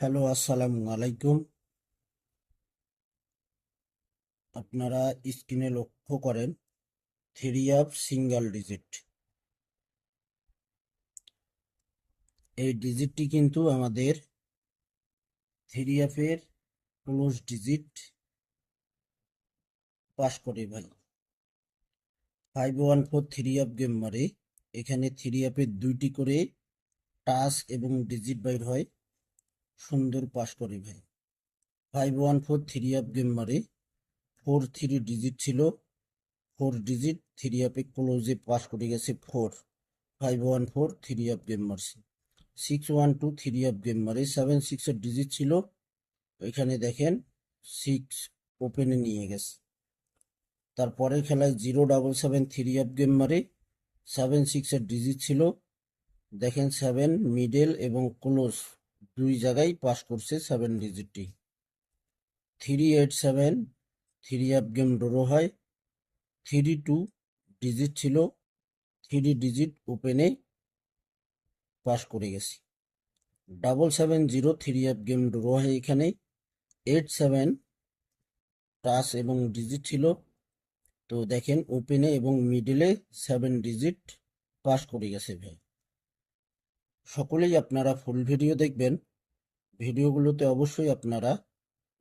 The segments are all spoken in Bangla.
হ্যালো, আসসালামু আলাইকুম। আপনারা স্ক্রিনে লক্ষ্য করেন থ্রি আপ সিঙ্গেল ডিজিট। এই ডিজিটটি কিন্তু আমাদের থ্রি আপের ক্লোজ ডিজিট পাস করে ভাই। 514 থ্রি আপ গেম মারে। এখানে থ্রি আপের দুইটি করে টাচ এবং ডিজিট বাইর হয়, সুন্দর পাস করে ভাই। 514 থ্রি আপ গেম মারে 4 3 ডিজিট ছিল, 4 ডিজিট থ্রি আপে ক্লোজে পাস করে গেছে 4। 514 থ্রি আপ গেম মারছে। 612 থ্রি আপ গেম মারে 7 6 ডিজিট ছিল, এখানে দেখেন 6 ওপেনে নিয়ে গেছে। তারপরের খেলায় 077 থ্রি আপ গেম মারে 7 6 ডিজিট ছিল, দেখেন 7 মিডল এবং ক্লোজ দুই জায়গায় পাস করছে 7 ডিজিটটি। 387 থ্রি আপ গেম ড্র হয়, 32 ডিজিট ছিল, 3 ডিজিট ওপেনে পাস করে গেছি। 770 থ্রি আপ গেম ড্র হয়, এখানে 87 টাচ এবং ডিজিট ছিল, তো দেখেন ওপেনে এবং মিডলে 7 ডিজিট পাস করে গেছে ভাই। সকলেই আপনারা ফুল ভিডিও দেখবেন। ভিডিওগুলোতে অবশ্যই আপনারা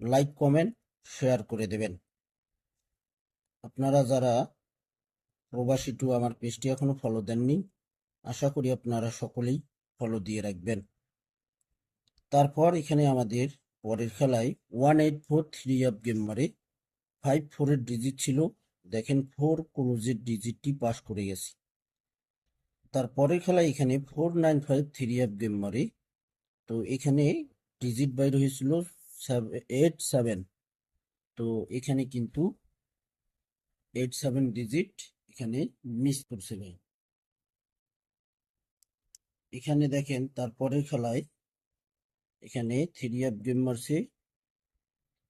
লাইক কমেন্ট শেয়ার করে দেবেন। আপনারা যারা প্রবাসী টু আমার পেজটি এখনো ফলো দেননি, আশা করি আপনারা সকলেই ফলো দিয়ে রাখবেন। তারপর এখানে আমাদের পরের খেলায় 184 থ্রি আপ গেম মারে 54 ডিজিট ছিল, দেখেন 4 ক্লোজের ডিজিটটি পাস করে গেছি। তারপরের খেলায় এখানে 495 থ্রি আপ গেম মারে, তো এখানে ডিজিট বাইর হয়েছিল 87, তো এখানে কিন্তু 87 ডিজিট এখানে মিস করছে ভাই। এখানে দেখেন তারপরের খেলায় এখানে থ্রি আপ গেম মারছে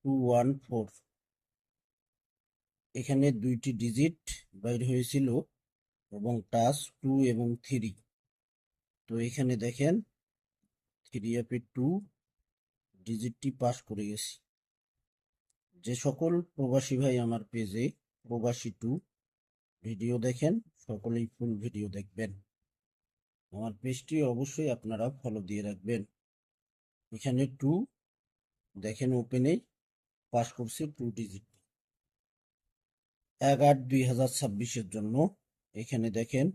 214, এখানে দুইটি ডিজিট বাইর হয়েছিল এবং টাচ 2 এবং 3, তো এখানে দেখেন থ্রি আপে 2 ডিজিটটি পাস করে গেছি। যে সকল প্রবাসী ভাই আমার পেজে প্রবাসী টু ভিডিও দেখেন, সকলেই ফুল ভিডিও দেখবেন। আমার পেজটি অবশ্যই আপনারা ফলো দিয়ে রাখবেন। এখানে 2 দেখেন ওপেনে পাস করছে 2 ডিজিট। 1/8/2026 জন্য এখানে দেখেন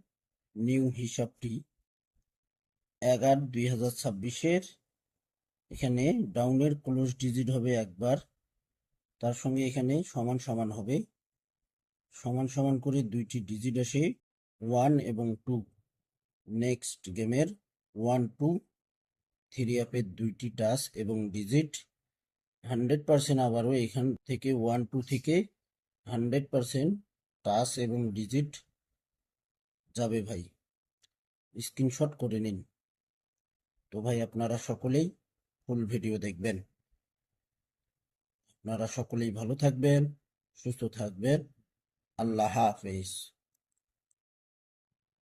নিউ হিসাবটি 1/8/2026। এখানে ডাউনের ক্লোজ ডিজিট হবে একবার, তার সঙ্গে এখানে সমান সমান হবে, সমান সমান করে দুইটি ডিজিট আসে 1 এবং 2। নেক্সট গেমের 1 2 থ্রি আপের দুইটি টাচ এবং ডিজিট 100%, আবারও এখান থেকে 1 2 থেকে 100% টাচ এবং ডিজিট যাবে ভাই, স্ক্রিনশট করে নিন। তো ভাই আপনারা সকলেই ফুল ভিডিও দেখবেন। আপনারা সকলেই ভালো থাকবেন, সুস্থ থাকবেন। আল্লাহ হাফেজ।